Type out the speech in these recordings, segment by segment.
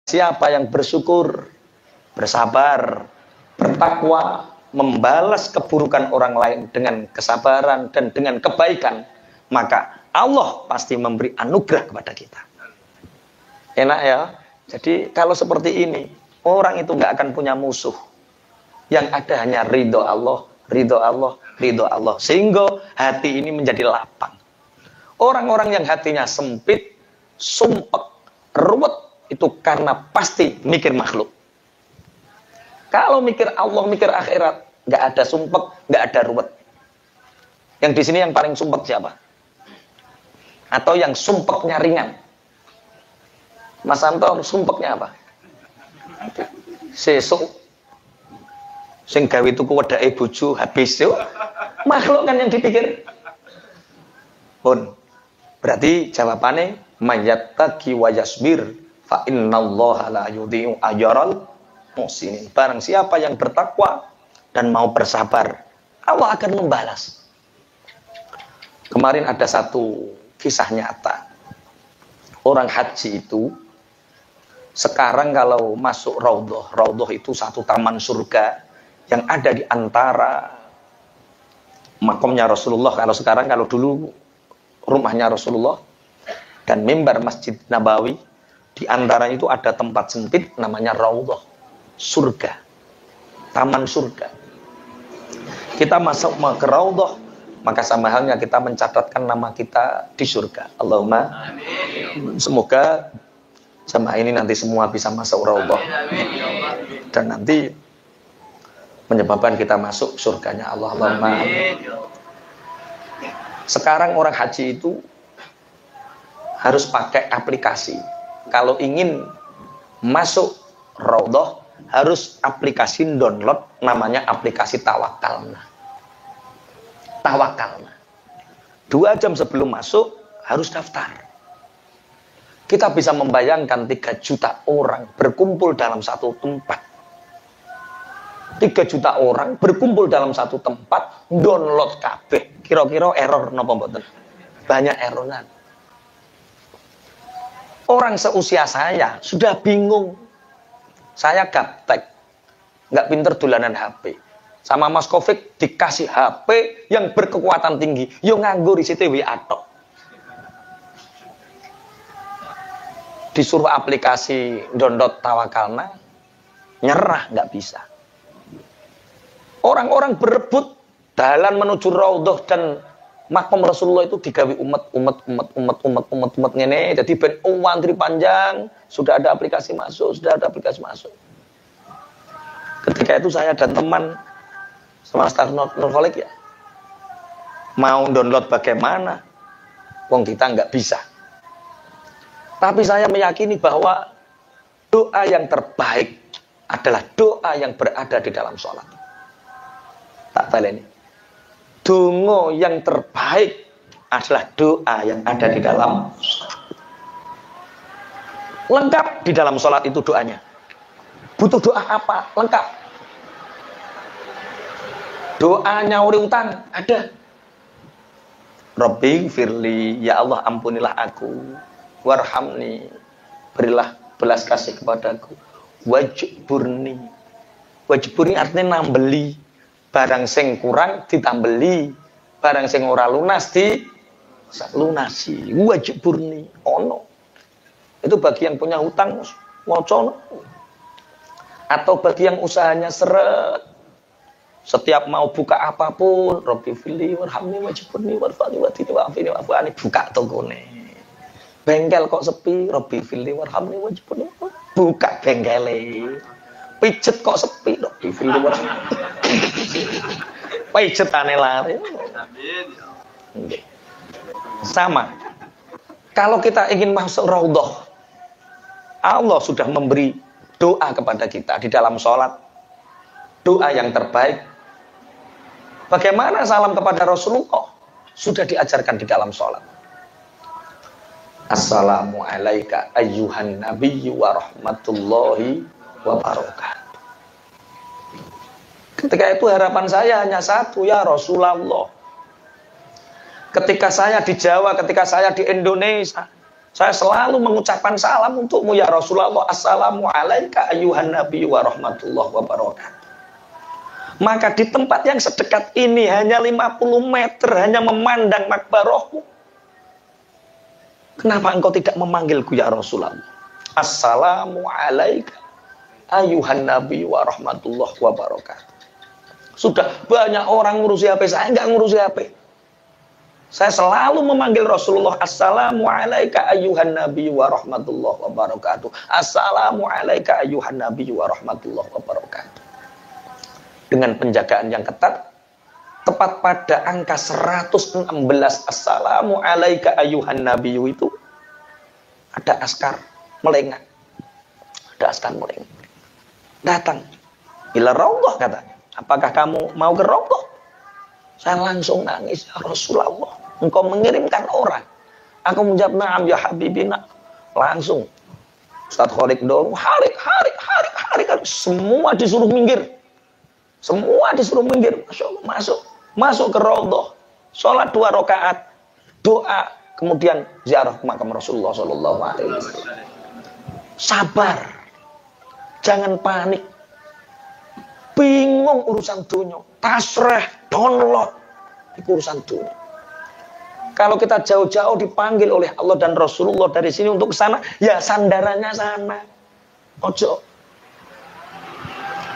siapa yang bersyukur, bersabar, bertakwa, membalas keburukan orang lain dengan kesabaran dan dengan kebaikan, maka Allah pasti memberi anugerah kepada kita. Enak ya? Jadi kalau seperti ini, orang itu nggak akan punya musuh. Yang ada hanya ridho Allah, ridho Allah, ridho Allah. Sehingga hati ini menjadi lapang. Orang-orang yang hatinya sempit, sumpek, ruwet, itu karena pasti mikir makhluk. Kalau mikir Allah, mikir akhirat, nggak ada sumpek, nggak ada ruwet. Yang di sini yang paling sumpek siapa? Atau yang sumpeknya ringan? Mas Anto, sumpeknya apa? Sesuk sing gawe tuku wedake bojo habis yo. Makhluk kan yang dipikir. Pun. Berarti jawabannya mayattaqi wa yasbir fa innallaha la yudhi'u ajral muhsinin. Barang siapa yang bertakwa dan mau bersabar, Allah akan membalas. Kemarin ada satu kisah nyata. Orang haji itu sekarang kalau masuk Raudhah, Raudhah itu satu taman surga yang ada di antara makamnya Rasulullah. Kalau dulu rumahnya Rasulullah dan mimbar Masjid Nabawi, di antara itu ada tempat sempit namanya Raudhah, surga, taman surga. Kita masuk ke Raudhah, maka sama halnya kita mencatatkan nama kita di surga. Allahumma amin. Semoga jamaah ini nanti semua bisa masuk Raudhah dan nanti menyebabkan kita masuk surganya Allah. Allahumma amin. Sekarang orang haji itu harus pakai aplikasi. Kalau ingin masuk Raudhah harus aplikasi download, namanya aplikasi Tawakalna. Tawakalna. 2 jam sebelum masuk harus daftar. Kita bisa membayangkan 3 juta orang berkumpul dalam satu tempat. 3 juta orang berkumpul dalam satu tempat, download kabeh. Kira-kira error napa mboten? Banyak erroran. Orang seusia saya sudah bingung. Saya gaptek, nggak pinter dolanan HP. Sama Mas Kofik dikasih HP yang berkekuatan tinggi, yo nganggo risite WA tok. Disuruh aplikasi download Tawakalna, nyerah, nggak bisa. Orang-orang berebut jalan menuju Raudhah dan makam Rasulullah itu digawe umat ngene. Jadi ben antri panjang, sudah ada aplikasi masuk. Ketika itu saya dan teman sama Star Nurholik ya, mau download bagaimana? Wong kita nggak bisa. Tapi saya meyakini bahwa doa yang terbaik adalah doa yang berada di dalam sholat. Tak baleni. Donga yang terbaik adalah doa yang ada di dalam sholat. Lengkap di dalam sholat itu doanya. Butuh doa apa? Lengkap. Doa nyauri utang ada. Rabbi firli, ya Allah ampunilah aku. Warhamni, berilah belas kasih kepadaku. Wajburni. Wajburni artinya nambeli. Barang sing kurang ditambeli, barang sing ora lunas di lunasi. Wajburni ono. Itu bagi yang punya hutang wacono. Atau bagi yang usahanya seret. Setiap mau buka apapun, Rabbi fili warhamni wajburni warfani watini wa'afini wa'afani, buka tokone. Bengkel kok sepi, Rabbi fili warhamni wajburni, buka bengkele. Pijet kok sepi, Rabbi fili warhamni. Pijetane lari. Sama. Kalau kita ingin masuk Raudhah, Allah sudah memberi doa kepada kita di dalam sholat. Doa yang terbaik. Bagaimana salam kepada Rasulullah? Sudah diajarkan di dalam sholat. Assalamualaikum ayyuhan nabiyyu wa rahmatullahi wa barakatuh. Ketika itu harapan saya hanya satu, ya Rasulullah. Ketika saya di Jawa, ketika saya di Indonesia, Saya selalu mengucapkan salam untukmu ya Rasulullah. Assalamu alayka ayyuhan nabi wa rahmatullah wa barakatuh. Maka di tempat yang sedekat ini hanya 50 meter, hanya memandang makbarahmu. Kenapa engkau tidak memanggilku ya Rasulullah? Assalamu alayka ayyuhan nabi wa rahmatullah wa barakatuh. Sudah banyak orang ngurusi HP, saya enggak ngurusi HP. Saya selalu memanggil Rasulullah, Assalamu alayka ayyuhan nabi wa rahmatullah wa barakatuh. Assalamu alayka ayyuhan nabi wa rahmatullah wa barakatuh. Dengan penjagaan yang ketat, tepat pada angka 116 Assalamu alayka ayyuhan nabi itu ada askar melengak. Ada askar melengak. Datang. Ila raudhah katanya. Apakah kamu mau ke raudhah? Saya langsung nangis, ya Rasulullah. Engkau mengirimkan orang. Aku menjawab, na'am ya habibina. Langsung. Ustaz Khalid dorong, hari. Semua disuruh minggir. Semua disuruh minggir. Masuk ke raudhah. Sholat 2 rakaat. Doa. Kemudian ziarah makam Rasulullah SAW. Sabar. Jangan panik. Bingung urusan dunia. Tasreh, download. Itu urusan dunia. Kalau kita jauh-jauh dipanggil oleh Allah dan Rasulullah dari sini untuk ke sana, ya sandarannya sana. Ojo.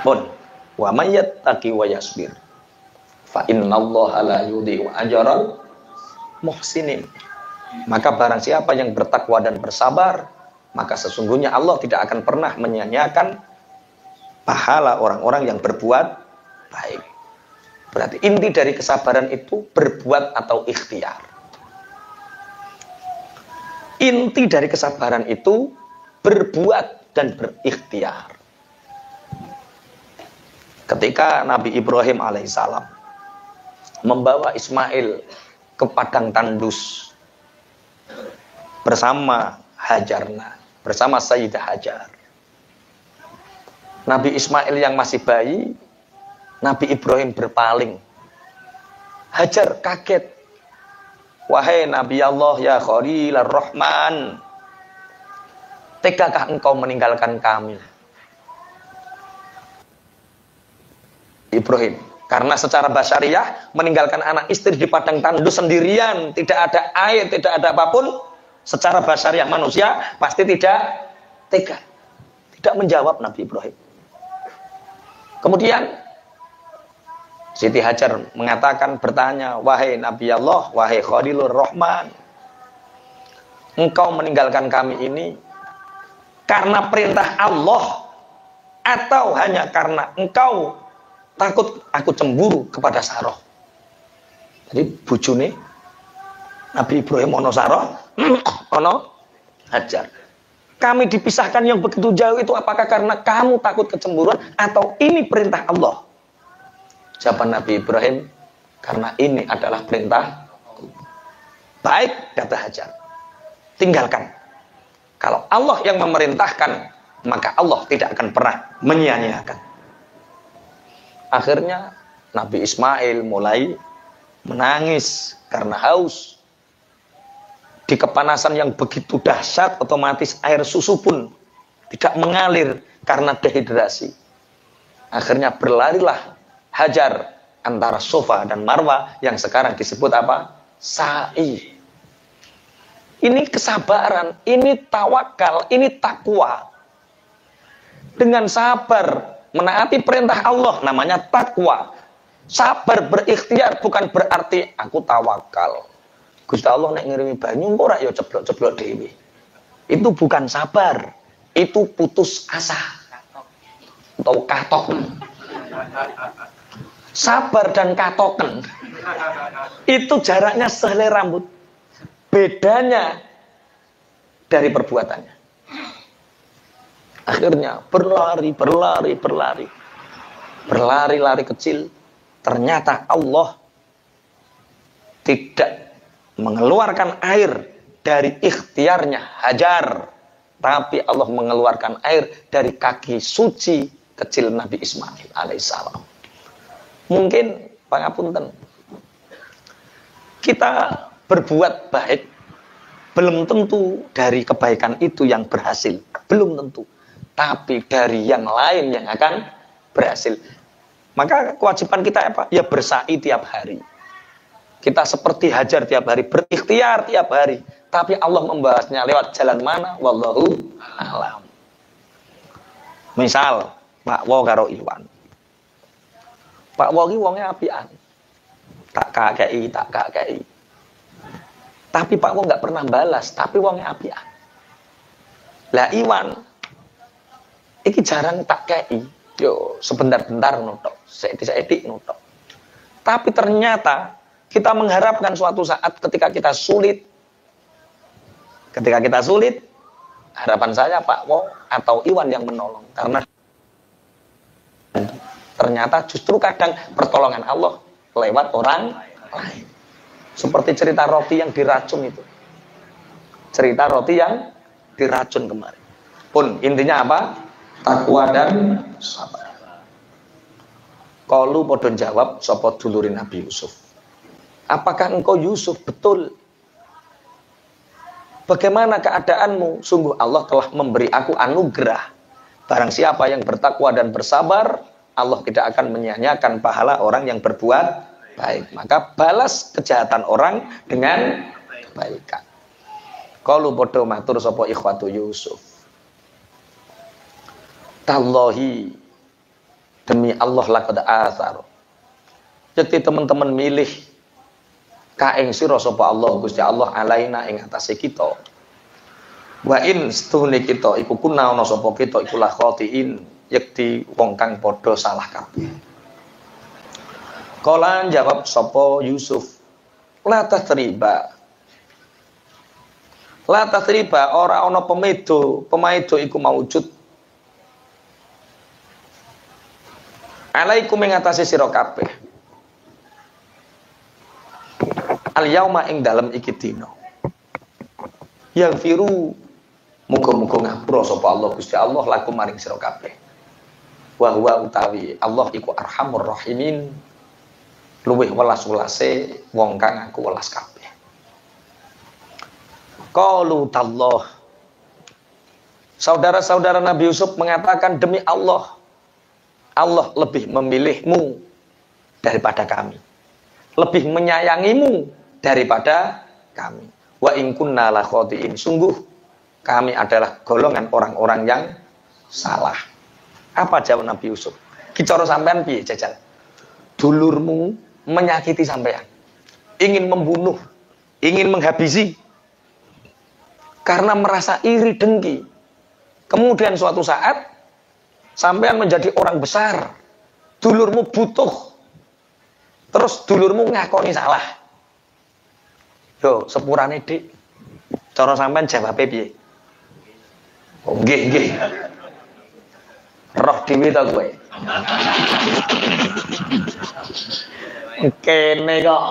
Pun wa may yattaqi wa yasbir fa innallaha la yudhi'u ajral muhsinin. Maka barang siapa yang bertakwa dan bersabar, maka sesungguhnya Allah tidak akan pernah menyia-nyiakan pahala orang-orang yang berbuat baik. Berarti inti dari kesabaran itu berbuat atau ikhtiar. Inti dari kesabaran itu berbuat dan berikhtiar. Ketika Nabi Ibrahim alaihissalam membawa Ismail ke padang tandus bersama Hajarna, bersama Sayyidah Hajar. Nabi Ismail yang masih bayi, Nabi Ibrahim berpaling. Hajar kaget. Wahai Nabi Allah ya Khalilar Rahman, tegakah engkau meninggalkan kami? Ibrahim, karena secara basyariah meninggalkan anak istri di padang tandus sendirian, tidak ada air, tidak ada apapun, secara basyariah manusia pasti tidak tega. Tidak menjawab Nabi Ibrahim. Kemudian Siti Hajar mengatakan, bertanya, wahai Nabi Allah, wahai Khalilur Rahman, engkau meninggalkan kami ini karena perintah Allah atau hanya karena engkau takut aku cemburu kepada Sarah? Jadi bujune Nabi Ibrahim ono Sarah, ono Hajar. Kami dipisahkan yang begitu jauh itu apakah karena kamu takut kecemburuan atau ini perintah Allah? Jawaban Nabi Ibrahim, karena ini adalah perintah. Baik, kata Hajar, tinggalkan. Kalau Allah yang memerintahkan, maka Allah tidak akan pernah menyia-nyiakan. Akhirnya Nabi Ismail mulai menangis karena haus. Di kepanasan yang begitu dahsyat, otomatis air susu pun tidak mengalir karena dehidrasi. Akhirnya berlarilah Hajar antara Safa dan Marwah yang sekarang disebut apa? Sa'i. Ini kesabaran, ini tawakal, ini takwa. Dengan sabar menaati perintah Allah namanya takwa. Sabar berikhtiar bukan berarti aku tawakal. Gusti Allah nek ngirimi banyu ora ya ceblok-ceblok dhewe. Itu bukan sabar, itu putus asa. Atau katoken. Sabar dan katoken itu jaraknya sehelai rambut. Bedanya dari perbuatannya. Akhirnya berlari kecil. Ternyata Allah tidak mengeluarkan air dari ikhtiarnya Hajar, tapi Allah mengeluarkan air dari kaki suci kecil Nabi Ismail alaihissalam. Mungkin pangapunten, kita berbuat baik, Belum tentu dari kebaikan itu yang berhasil, belum tentu. Tapi dari yang lain yang akan berhasil. Maka kewajiban kita apa? Ya bersa'i tiap hari. Kita seperti hajar tiap hari, berikhtiar tiap hari. Tapi Allah membahasnya lewat jalan mana? Wallahu a'lam. Misal, Pak Wo karo Iwan. Pak Wo ki wonge apian. Tak kakei. Tapi Pak Wo nggak pernah balas, tapi wonge apian. Lah Iwan, iki jarang tak kei. Yo, sebentar-bentar nutok, seedik nutok. Tapi ternyata kita mengharapkan suatu saat ketika kita sulit, harapan saya Pak Wo atau Iwan yang menolong. Karena ternyata justru kadang pertolongan Allah lewat orang lain. Seperti cerita roti yang diracun itu. Cerita roti yang diracun kemarin. Pun intinya apa? Takwa dan sabar. Qalu padha jawab sapa dulurin Nabi Yusuf. Apakah engkau Yusuf betul? Bagaimana keadaanmu? Sungguh Allah telah memberi aku anugerah. Barang siapa yang bertakwa dan bersabar, Allah tidak akan menyia-nyiakan pahala orang yang berbuat baik. Maka balas kejahatan orang dengan kebaikan. Qalu padha matur sapa ikhwatu Yusuf. Tallahi, demi Allah laqad athar. Jadi teman-teman milih kaing sira sapa Allah Gusti Allah alaina ing atase kita. Wa in stune kita iku kuna ana sapa kita iku la khotiin yekti wong kang padha salah kabeh. Kala jawab sapa Yusuf, la tathriba. La tathriba ora ana pemaido iku maujud. Alaikum ing atase sira kabeh. Al yauma ing dalem iki dina. Yang firu muga-muga ngapura sapa Allah Gusti Allah lakum maring sira kabeh. Wa huwa utawi Allah iku arhamur rahimin. Luwih welas-welase wong kang aku welas kabeh. Qalu tallah. Saudara-saudara Nabi Yusuf mengatakan demi Allah, Allah lebih memilihmu daripada kami. Lebih menyayangimu daripada kami. Wa in kunna la khotiin. Sungguh kami adalah golongan orang-orang yang salah. Apa jawab Nabi Yusuf? Kicara sampean piye jajal? Dulurmu menyakiti sampean, ingin membunuh, ingin menghabisi karena merasa iri dengki. Kemudian suatu saat sampean menjadi orang besar, dulurmu butuh, terus dulurmu ngakoni salah. Yo, sepurane dik, cara sampean jawabe piye? Oh, nggih. Roh dhewe ta kowe. Kene kok.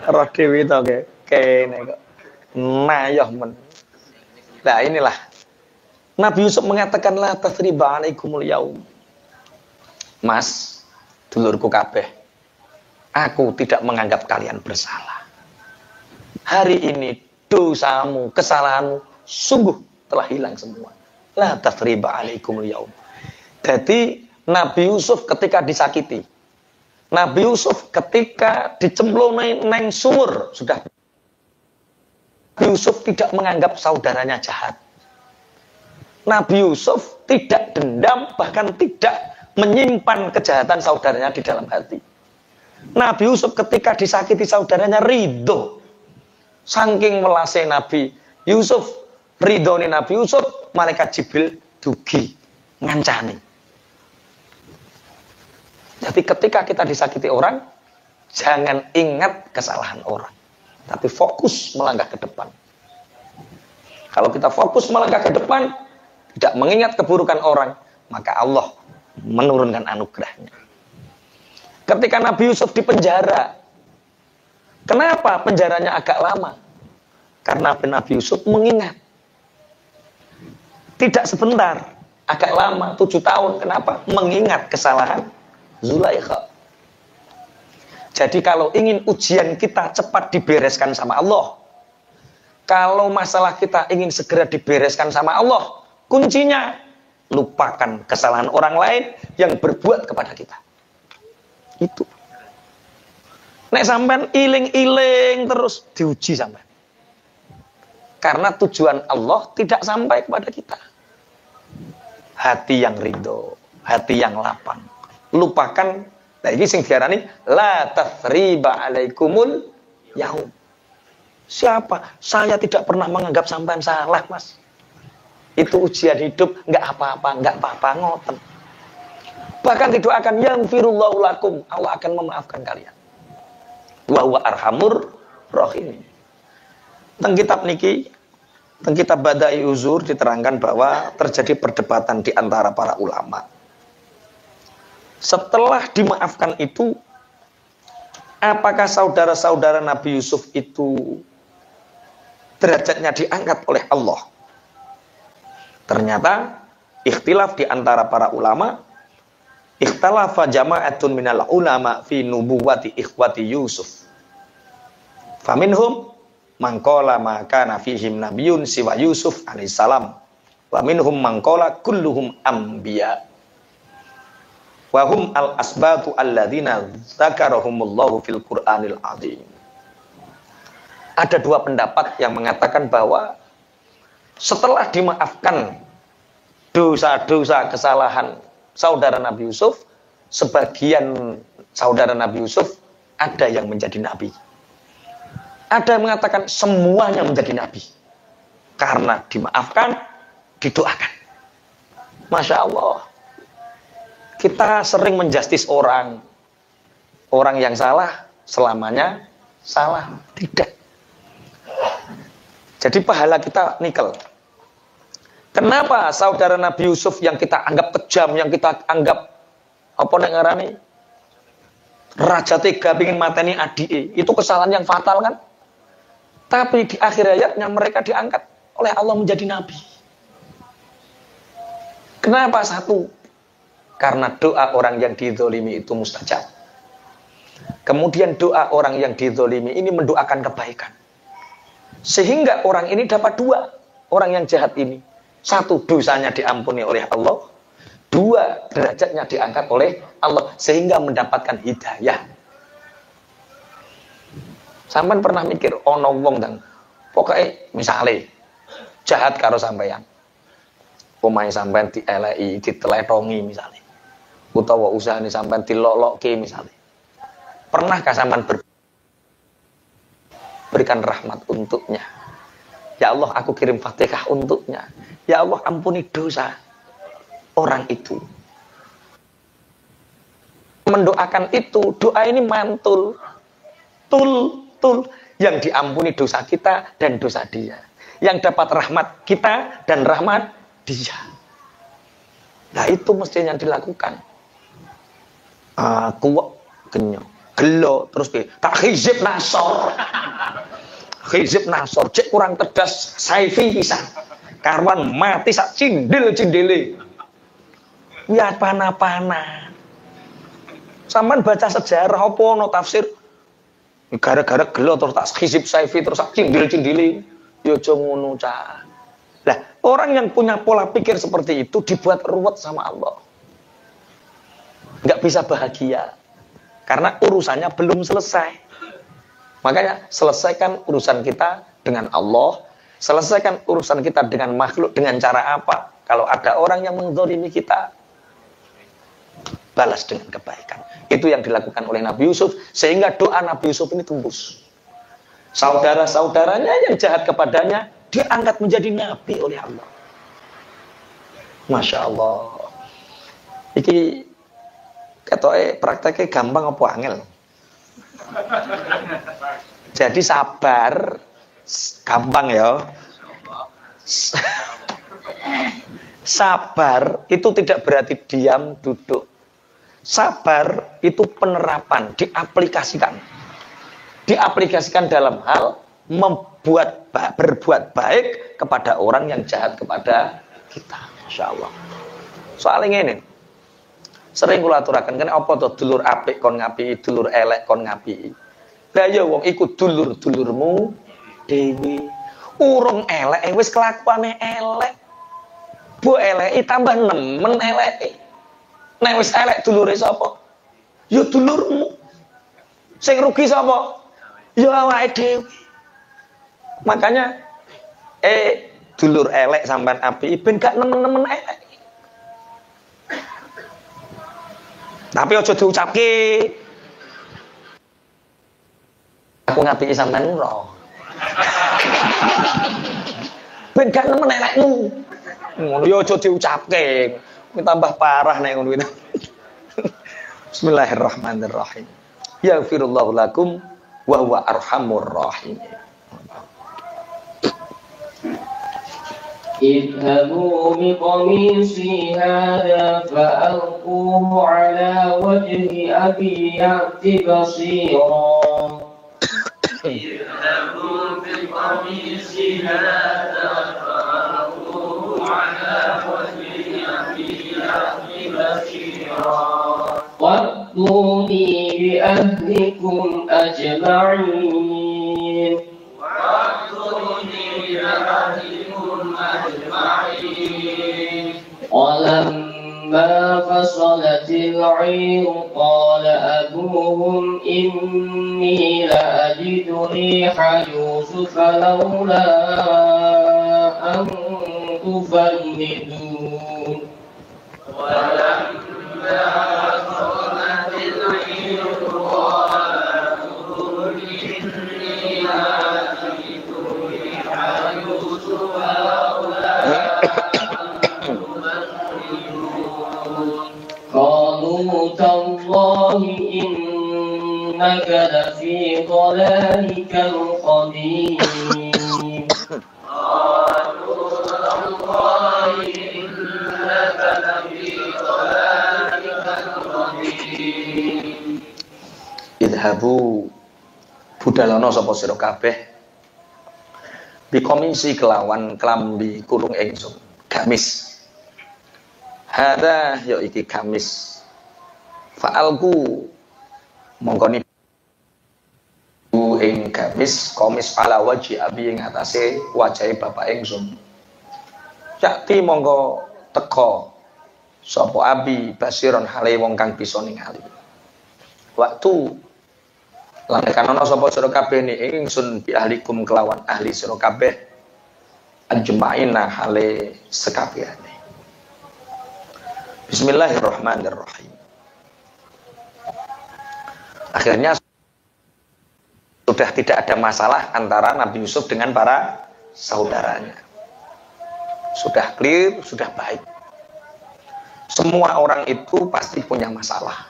Roh dhewe ta kowe. Kene kok. Nayoh men. Nah, inilah Nabi Yusuf mengatakan la tasriba alaikumul yaum. Mas, dulurku kabeh, aku tidak menganggap kalian bersalah. Hari ini dosamu, kesalahanmu sungguh telah hilang semua. La tasriba alaikumul yaum. Jadi Nabi Yusuf ketika disakiti, Nabi Yusuf ketika dicemplung neng sumur, sudah Nabi Yusuf tidak menganggap saudaranya jahat. Nabi Yusuf tidak dendam, bahkan tidak menyimpan kejahatan saudaranya di dalam hati. Nabi Yusuf ketika disakiti saudaranya ridho. Saking welasé Nabi Yusuf, ridhone Nabi Yusuf, malaikat Jibril dugi ngancani. Jadi ketika kita disakiti orang, jangan ingat kesalahan orang, tapi fokus melangkah ke depan. Kalau kita fokus melangkah ke depan, tidak mengingat keburukan orang, maka Allah menurunkan anugerahnya. Ketika Nabi Yusuf di penjara, kenapa penjaranya agak lama? Karena Nabi Yusuf mengingat. Tidak sebentar, agak lama, 7 tahun. Kenapa? Mengingat kesalahan Zulaikha. Jadi kalau ingin ujian kita cepat dibereskan sama Allah, Kalau masalah kita ingin segera dibereskan sama Allah, kuncinya lupakan kesalahan orang lain yang berbuat kepada kita. Itu. Nek sampean iling-iling terus diuji sampean. Karena tujuan Allah tidak sampai kepada kita. Hati yang ridho, hati yang lapang. Lupakan, nah ini sing diarani la tathriba alaikumul yaum. Siapa? Saya tidak pernah menganggap sampean salah, Mas. Itu ujian hidup, enggak apa-apa, ngoten. Bahkan tidak akan yaghfirullahu lakum, Allah akan memaafkan kalian. Wa huwa arhamur rahimin. Teng kitab niki, teng kitab Badai Uzur diterangkan bahwa terjadi perdebatan di antara para ulama. Setelah dimaafkan itu, apakah saudara-saudara Nabi Yusuf itu derajatnya diangkat oleh Allah? Ternyata ikhtilaf di antara para ulama. Ikhtalafa jama'atun minal ulama fi nubuwati ikhwati Yusuf. Faminhum man qala ma kana fihim nabiyyun siwa Yusuf alaihissalam. Wa minhum man qala kulluhum anbiya. Wa hum al-asbatu alladzina dzakarahumullahu fil Qur'anil azim. Ada dua pendapat yang mengatakan bahwa setelah dimaafkan dosa-dosa kesalahan saudara Nabi Yusuf, sebagian saudara Nabi Yusuf ada yang menjadi nabi. Ada yang mengatakan semuanya menjadi nabi. Karena dimaafkan, didoakan. Masya Allah. Kita sering menjustis orang. Orang yang salah, selamanya salah. Tidak. Jadi pahala kita nikel. Kenapa saudara Nabi Yusuf yang kita anggap kejam, yang kita anggap apa nek ngarani raja tega pingin mateni adike, itu kesalahan yang fatal kan? Tapi di akhir hayatnya mereka diangkat oleh Allah menjadi nabi. Kenapa? Satu, karena doa orang yang dizolimi itu mustajab. Kemudian doa orang yang dizolimi ini mendoakan kebaikan. Sehingga orang ini dapat dua, orang yang jahat ini. Satu, dosanya diampuni oleh Allah. Dua, derajatnya diangkat oleh Allah. Sehingga mendapatkan hidayah. Sampean pernah mikir, ono wong dan pokoknya misalnya jahat karo sampeyan. Omahe sampean dieleki, diteletongi misalnya. Utawa usahane sampean dilolokke misalnya. Pernahkah sampean berikan rahmat untuknya? Ya Allah, aku kirim Fatihah untuknya. Ya Allah, ampuni dosa orang itu. Mendoakan itu, doa ini mantul. Tul. Yang diampuni dosa kita dan dosa dia. Yang dapat rahmat kita dan rahmat dia. Nah itu mestinya dilakukan. Aku kenyang. Gelo terus tak hizib nasor. Hizib nasor cek kurang tedas saifi pisan. Karwan mati sak cindil-cindile. Ya panah-panah. Sampeyan baca sejarah apa ono tafsir gara-gara gelo terus tak hizib saifi terus sak cindil-cindile. Ya aja ngono cah. Lah, orang yang punya pola pikir seperti itu dibuat ruwet sama Allah. Enggak bisa bahagia. Karena urusannya belum selesai. Makanya selesaikan urusan kita dengan Allah. Selesaikan urusan kita dengan makhluk. Dengan cara apa? Kalau ada orang yang menzalimi kita, balas dengan kebaikan. Itu yang dilakukan oleh Nabi Yusuf. Sehingga doa Nabi Yusuf ini tembus. Saudara-saudaranya yang jahat kepadanya diangkat menjadi nabi oleh Allah. Masya Allah. Iki ketoke prakteknya gampang apa angel? Jadi sabar gampang ya. Sabar itu tidak berarti diam duduk. Sabar itu penerapan, diaplikasikan. Diaplikasikan dalam hal berbuat baik kepada orang yang jahat kepada kita. Masya Allah. Soalnya ini sering kula aturaken kene apa to dulur apik kon ngapiki, dulur elek kon ngapiki. Lah ya wong iku dulur-dulurmu dewi. Urung elek wis kelakuane elek. Bu elek tambah nemen elek. Nek wis elek dulure sapa? Ya dulurmu. Sing rugi sapa? Ya awake dhewe. Makanya dulur elek sampean api ben gak nemen-nemen elek. Tapi aja diucapke. Aku ngapiki sampean ora. Ben gak nemen elekmu. Ngono ya aja diucapke. Tambah parah nek ngono itu. Bismillahirrahmanirrahim. Yaghfirullahu lakum wa huwa arhamur rahim. اذهبوا بقميصي هذا فألقوه على وجه أبي يأت بصيرا اذهبوا بقميصي هذا فألقوه على وجه أبي يأت بصيرا وأتوني بأهلكم أجمعين ولما فصلت العير قال أبوهم إني لأجد ريح يوسف لولا أن تفندون ولما فصلت العير قال أبوهم إني لأجد ريح يوسف قالوا تالله إنك لفي ضلالك القديم قالوا تالله إنك لفي ضلالك القديم Idhabu budalana sapa sira kabeh bikomisi kelawan klambi kurung ingsun gamis. Hada ya iki gamis. Fa'alku mongkoni ing gamis komis ala waji abi ing atase wajahe bapak ingsun. Yakti mongko teka sapa abi basiron hale wong kang bisa ningali. Waktu lan kanono sapa sira kabeh ni ingsun bi ahlikum kelawan ahli sira kabeh ajmaina hale sekabehane. Bismillahirrahmanirrahim. Akhirnya sudah tidak ada masalah antara Nabi Yusuf dengan para saudaranya. Sudah clear, sudah baik. Semua orang itu pasti punya masalah.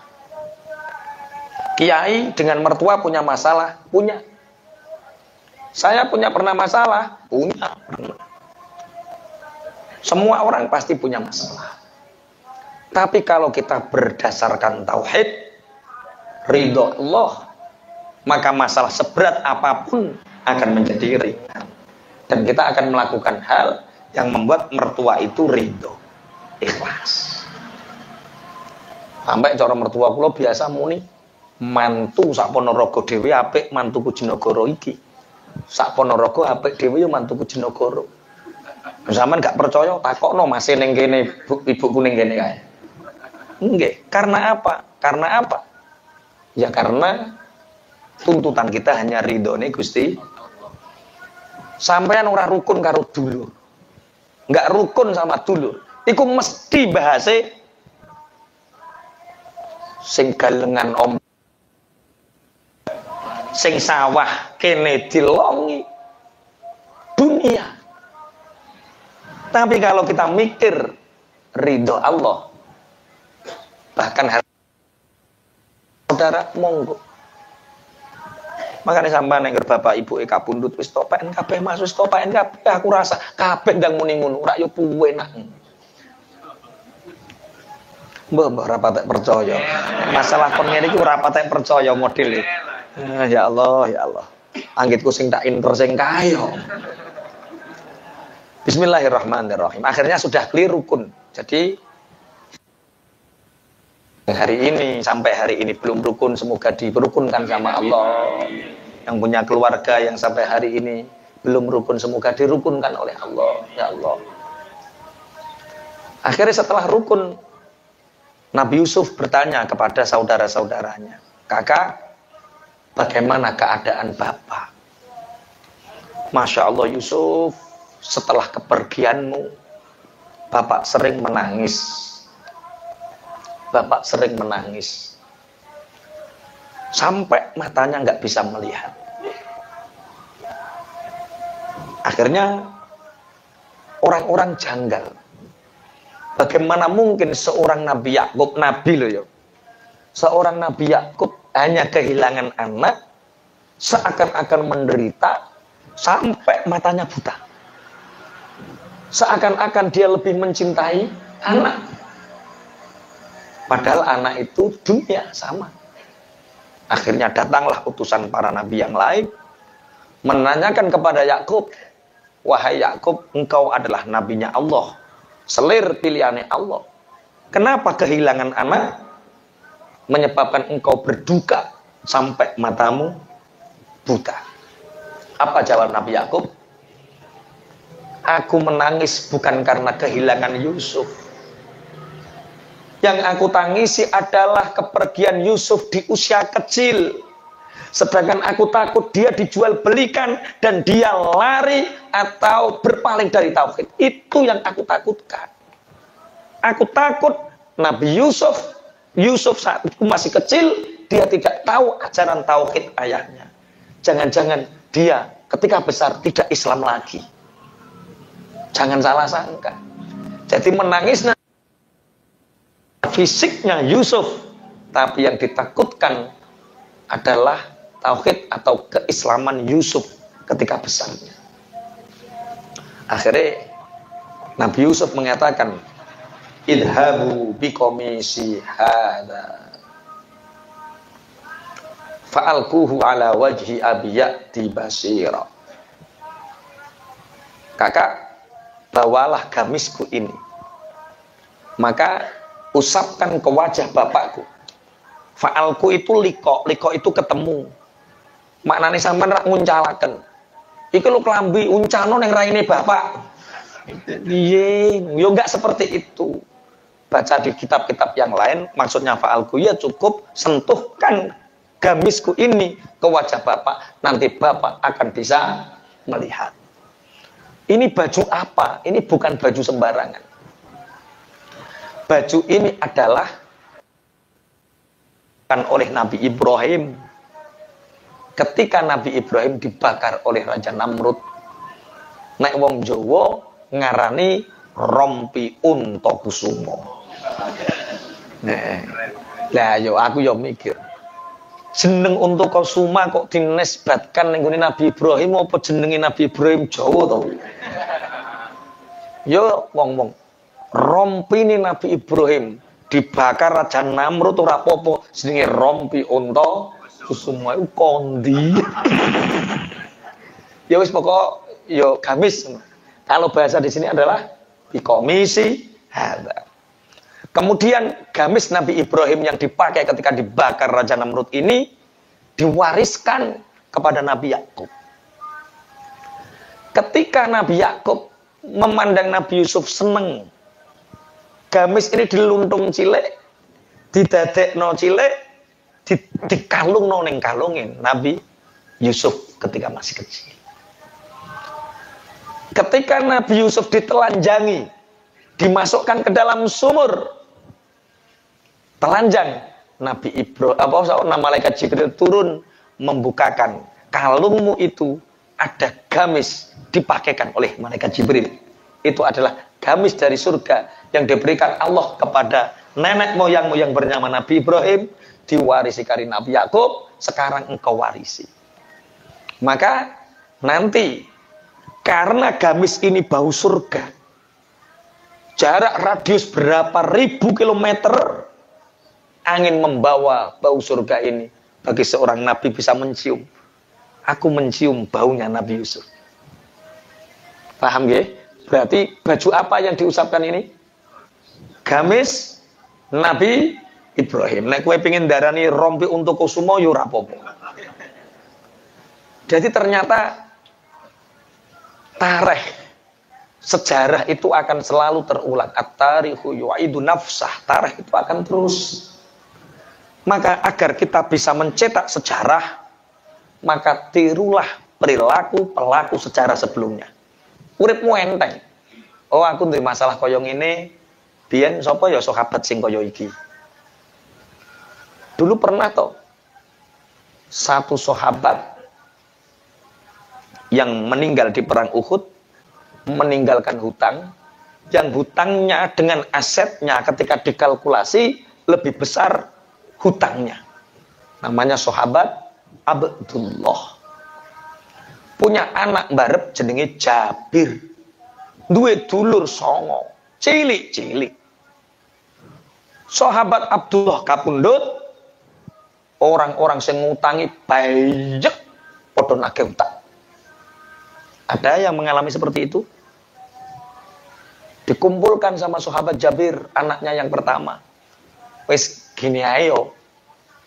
Kiai dengan mertua punya masalah, punya. Saya pernah masalah, punya. Semua orang pasti punya masalah. Tapi kalau kita berdasarkan tauhid, ridho Allah, maka masalah seberat apapun akan menjadi ringan. Dan kita akan melakukan hal yang membuat mertua itu ridho, ikhlas. Sampai cara mertua kula biasa muni, mantu sak Ponorogo dhewe apik mantuku Jenagara iki. Sak Ponorogo apik dhewe ya mantuku Jenagara. Sampeyan gak percaya takokno masih ning kene ibuku ning kene kae. Nggih, karena apa? Karena apa? Ya karena tuntutan kita hanya ridhone Gusti. Sampeyan ora rukun karo dulur. Enggak rukun sama dulur. Iku mesti bahase sing galengan om sing sawah kene dilongi dunia. Tapi kalau kita mikir ridho Allah, bahkan saudara monggo. Makanya sampean nek bapak ibu kabundut wis topen kabeh Mas, wis topen kabeh aku rasa kabeh ndang muni ngono ora yo puwenak. Mbah ora patek percaya. Masalah kon ngene iki ora patek percaya model iki. Ya Allah, ya Allah. Anggitku sing tak inter sing kaya. Bismillahirrahmanirrahim. Akhirnya sudah clear rukun. Jadi hari ini sampai hari ini belum rukun, semoga dirukunkan sama Allah. Yang punya keluarga yang sampai hari ini belum rukun, semoga dirukunkan oleh Allah. Ya Allah. Akhirnya setelah rukun, Nabi Yusuf bertanya kepada saudara-saudaranya, kakak, bagaimana keadaan bapak? Masya Allah Yusuf, setelah kepergianmu, bapak sering menangis. Bapak sering menangis. Sampai matanya nggak bisa melihat. Akhirnya orang-orang janggal. Bagaimana mungkin seorang Nabi Yakub, Nabi loh ya, seorang Nabi Yakub hanya kehilangan anak, seakan-akan menderita, sampai matanya buta. Seakan-akan dia lebih mencintai anak. Padahal anak itu dunia sama. Akhirnya datanglah utusan para nabi yang lain, menanyakan kepada Yakub, wahai Yakub, engkau adalah nabinya Allah, selir pilihannya Allah. Kenapa kehilangan anak menyebabkan engkau berduka sampai matamu buta? Apa jawab Nabi Yakub? Aku menangis bukan karena kehilangan Yusuf. Yang aku tangisi adalah kepergian Yusuf di usia kecil. Sedangkan aku takut dia dijual belikan dan dia lari atau berpaling dari tauhid. Itu yang aku takutkan. Aku takut Nabi Yusuf saat itu masih kecil, dia tidak tahu ajaran tauhid ayahnya. Jangan-jangan dia ketika besar tidak Islam lagi. Jangan salah sangka. Jadi menangisnya fisiknya Yusuf, tapi yang ditakutkan adalah tauhid atau keislaman Yusuf ketika besarnya. Akhirnya Nabi Yusuf mengatakan, idhabu biqomisi hadza fa'alquhu ala wajhi abiyati basira. Kakak, bawalah gamisku ini, maka usapkan ke wajah bapakku. Fa'alku itu liko itu ketemu. Maknane sampean rak nguncalaken. Iki lho klambi uncano ning raine bapak. Piye? Yo enggak seperti itu. Baca di kitab-kitab yang lain, maksudnya fa'alku ya cukup sentuhkan gamisku ini ke wajah bapak, nanti bapak akan bisa melihat. Ini baju apa? Ini bukan baju sembarangan. Baju ini adalah kan oleh Nabi Ibrahim. Ketika Nabi Ibrahim dibakar oleh Raja Namrud, nek wong Jawa ngarani rompi unta kusumo. Lah yo aku yo mikir, jeneng unta kusuma kok dinisbatkan ning Nabi Ibrahim, apa jenenge Nabi Ibrahim Jawa to? Yo wong-wong rompi ini Nabi Ibrahim dibakar Raja Namrud ora apa-apa, jenenge rompi unta kusuma iku kondi. Ya wis pokok yo gamis. Kalau bahasa di sini adalah bikomisi hadza. Kemudian gamis Nabi Ibrahim yang dipakai ketika dibakar Raja Namrud ini diwariskan kepada Nabi Yakub. Ketika Nabi Yakub memandang Nabi Yusuf seneng, gamis ini diluntung cilik, didadekno cilik, dikalungno ning kalungin Nabi Yusuf ketika masih kecil. Ketika Nabi Yusuf ditelanjangi, dimasukkan ke dalam sumur, telanjang, Nabi Ibrahim, malaikat Jibril turun membukakan kalungmu itu, ada gamis dipakaikan oleh malaikat Jibril. Itu adalah gamis dari surga yang diberikan Allah kepada nenek moyangmu yang bernama Nabi Ibrahim, diwarisi kari Nabi Yakub, sekarang engkau warisi. Maka nanti karena gamis ini bau surga, jarak radius berapa ribu kilometer, angin membawa bau surga ini. Bagi seorang nabi bisa mencium. Aku mencium baunya Nabi Yusuf. Paham ya? Berarti baju apa yang diusapkan ini? Gamis Nabi Ibrahim. Nek kowe pengin darani rompi untuk kusumo yo ora apa-apa. Jadi ternyata tarikh sejarah itu akan selalu terulang. At-tarikhu yu'idu nafsah. Tarikh itu akan terus. Maka agar kita bisa mencetak sejarah, maka tirulah perilaku pelaku sejarah sebelumnya. Uripmu enteng. Oh, aku ndek masalah koyong ini, biyen sapa ya sahabat sing kaya iki. Dulu pernah toh satu sahabat yang meninggal di perang Uhud, meninggalkan hutang, yang hutangnya dengan asetnya ketika dikalkulasi lebih besar hutangnya. Namanya sahabat Abdullah. Punya anak barep jenenge Jabir. Duwe dulur songo, cilik-cilik. Sahabat Abdullah kapundhut, orang-orang sing ngutangi banyak padha nagih utang. Ada yang mengalami seperti itu? Dikumpulkan sama sahabat Jabir, anaknya yang pertama. Wis gini ayo,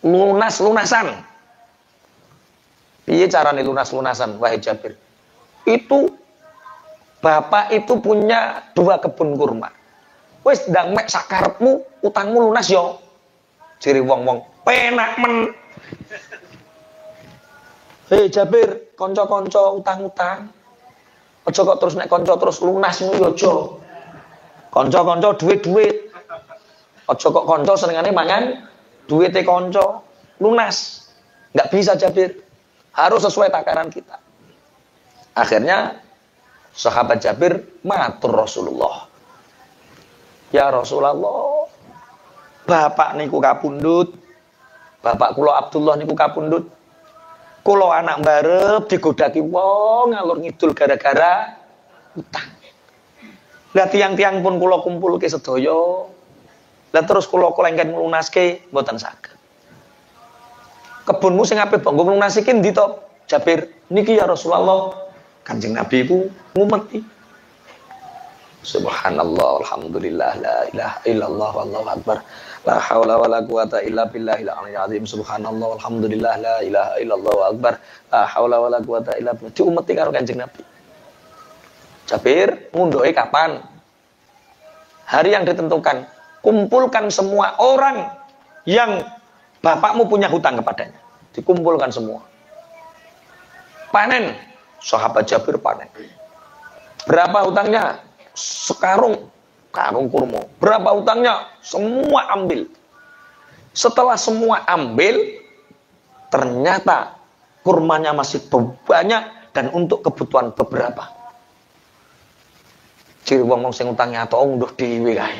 lunas-lunasan. Piye carane lunas-lunasan, wahai Jabir? Itu bapak itu punya 2 kebun kurma. Wis ndang mek sakarepmu, utangmu lunas yo. Jere wong-wong, penak men. Hei Jabir, kanca-kanca utang-utang. Aja kok terus nek kanca terus lunas ngono yo aja. Kanca-kanca duit-duit. Aja kok kanca senengane mangan duwite kanca lunas. Enggak bisa Jabir. Harus sesuai takaran kita. Akhirnya sahabat Jabir matur Rasulullah. Ya Rasulullah, bapak niku kapundhut. Bapak kula Abdullah niku kapundhut. Kula anak barep digodaki wong ngalur ngidul gara-gara utang. Lah tiang-tiang pun kula kumpulke sedaya. Lah terus kula lengken nglunaske mboten saged. Kebunmu sing apik mbok nglunasike ndi to? Jabir, niki ya Rasulullah. Kanjeng Nabi ku ngumeti. Subhanallah, alhamdulillah, la ilaha illallah, wallahu akbar. La haula wala quwata illa billahil aliyyil azim. Subhanallah, alhamdulillah, la ilaha illallah, wallahu akbar. La haula wala quwata illa billah. Diumeti karo Kanjeng Nabi. Jabir, ngunduhe kapan? Hari yang ditentukan. Kumpulkan semua orang yang bapakmu punya hutang kepadanya. Dikumpulkan semua. Panen. Sahabat Jabir panen. Berapa hutangnya? Sekarung karung kurma. Berapa hutangnya? Semua ambil. Setelah semua ambil, ternyata kurmanya masih banyak dan untuk kebutuhan beberapa. Ciri wong sing utangnya atau ngunduh dhewe kae.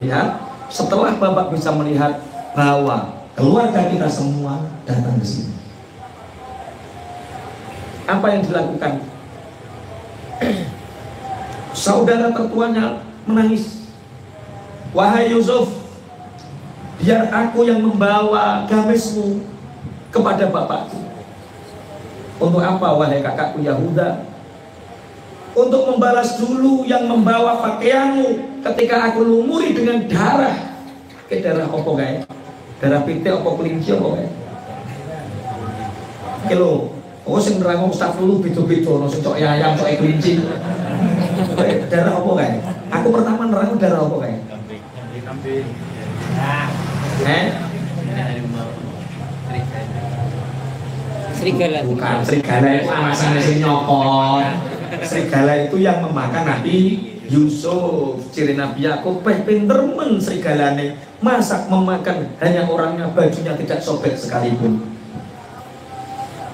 Ya, setelah Bapak bisa melihat bahwa keluarga kita semua datang ke sini, apa yang dilakukan? Saudara tertuanya menangis. Wahai Yusuf, biar aku yang membawa gamismu kepada bapakku. Untuk apa, wahai kakakku Yahuda? Untuk membalas dulu yang membawa pakaianmu ketika aku lumuri dengan darah. Ke darah apa kayak? Darah pite apa kelinci apa kayak? Kilo, oh sing nerangno Ustaz dulu beda-beda, ono sing cok ayam, cok kelinci. Darah apa kayak? Aku pertama nerangno darah apa kayak? Kambing. Serigala. Bukan, serigala itu alasannya sing nyokot. Serigala itu yang memakan Nabi Yusuf. Ciri Nabi Yakub pinter men serigalane, masak memakan hanya orangnya, bajunya tidak sobek sekalipun.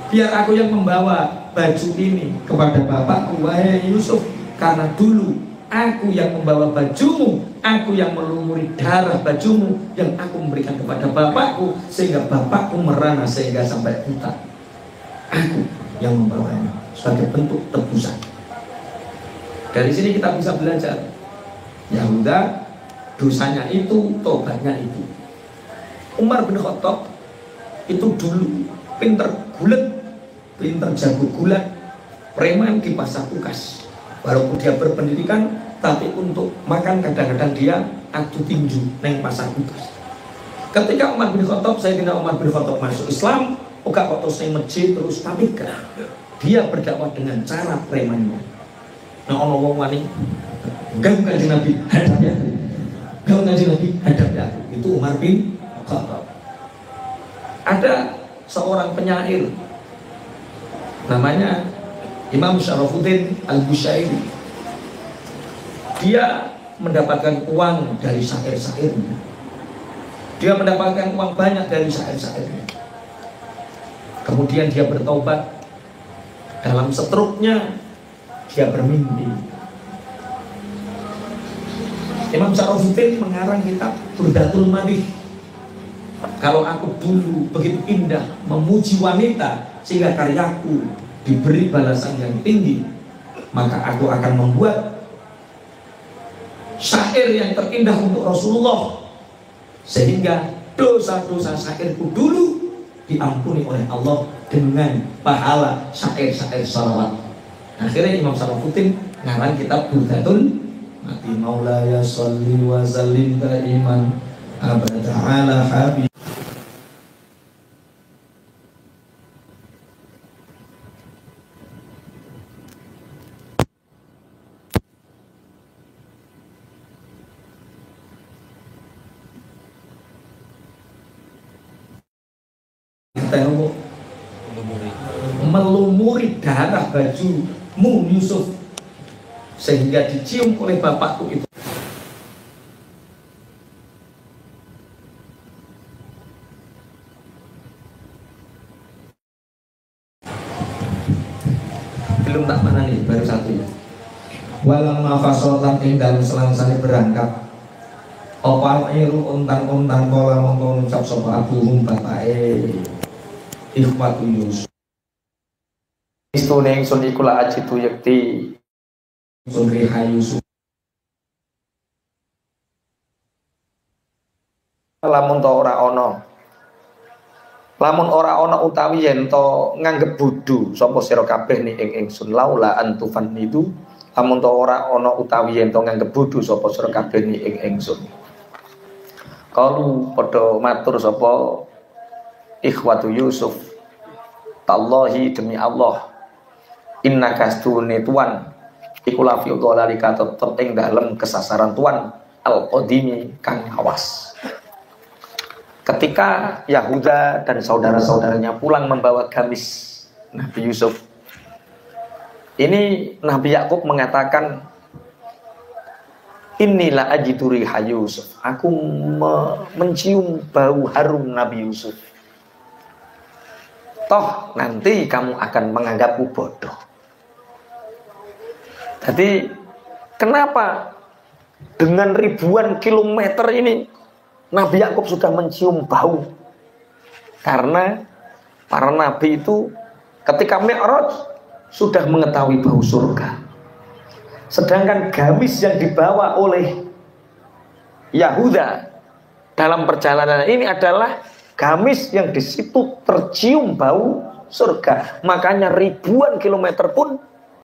Biar aku yang membawa baju ini kepada bapakku, wahai Yusuf, karena dulu aku yang membawa bajumu, aku yang melumuri darah bajumu yang aku memberikan kepada bapakku sehingga bapakku merana sehingga sampai buta. Aku yang membawanya sebagai bentuk tebusan. Dari sini kita bisa belajar, Yahuda dosanya itu, tobatnya itu. Umar bin Khattab itu dulu pinter gulet, pinter jago gulat, preman di pasar Ukas. Walaupun dia berpendidikan, tapi untuk makan kadang-kadang dia adu tinju neng pasar Ukas. Ketika Umar bin Khattab, Sayyidina Umar bin Khattab masuk Islam, oke kok terus neng masjid terus, tapi dia berdakwah dengan cara premannya. Nah, ono wong wani gak kanjeng Nabi hadap ya, gak kanjeng Nabi hadap ya, itu Umar bin Khattab. Ada seorang penyair namanya Imam Syarafuddin Al-Busyairi. Dia mendapatkan uang dari syair-syairnya. Dia mendapatkan uang banyak dari syair-syairnya. Kemudian dia bertobat. Dalam setruknya dia bermimpi. Imam Syarafuddin mengarang kitab Burdatul Madih. Kalau aku dulu begitu indah memuji wanita sehingga karyaku diberi balasan yang tinggi, maka aku akan membuat syair yang terindah untuk Rasulullah sehingga dosa-dosa syairku dulu diampuni oleh Allah dengan pahala syair-syair salawat. Akhirnya Imam Syarafuddin ngarang kitab Burdatul Madih. Maulaya sholli wa sallim daiman abada ala habib. Melumuri darah bajumu Yusuf sehingga dicium oleh bapakku itu. Belum tak mana nih, baru satu ya. Walang mafasotan ing dalam selangsane berangkat. Opal iru untan-untan kola mongko ngucap sapa abuhum bapake ikhwatu Yusuf. Istune ingsun iku la ajitu yakti sunri Yusuf. Lamun ora ana utawi yen to nganggep bodho sapa sira kabeh ni ing ingsun laula antufan itu, lamun to ora ana utawi yen to nganggep bodho sapa sira kabeh ni ing ingsun. Kalu padha matur sapa ikhwatu Yusuf, tallahi demi Allah, inna kastune tuan iku la fi dhalalika tetep ing dalem kesasaran tuan al-qadimi kang awas. Ketika Yahuda dan saudara-saudaranya pulang membawa gamis Nabi Yusuf, ini Nabi Yakub mengatakan, inilah ajidu riha Yusuf, aku mencium bau harum Nabi Yusuf. Toh nanti kamu akan menganggapku bodoh. Jadi kenapa Dengan ribuan kilometer ini Nabi Yakub sudah mencium bau. Karena para nabi itu ketika Mi'raj sudah mengetahui bau surga. Sedangkan gamis yang dibawa oleh Yahuda dalam perjalanan ini adalah gamis yang di situ tercium bau surga. Makanya ribuan kilometer pun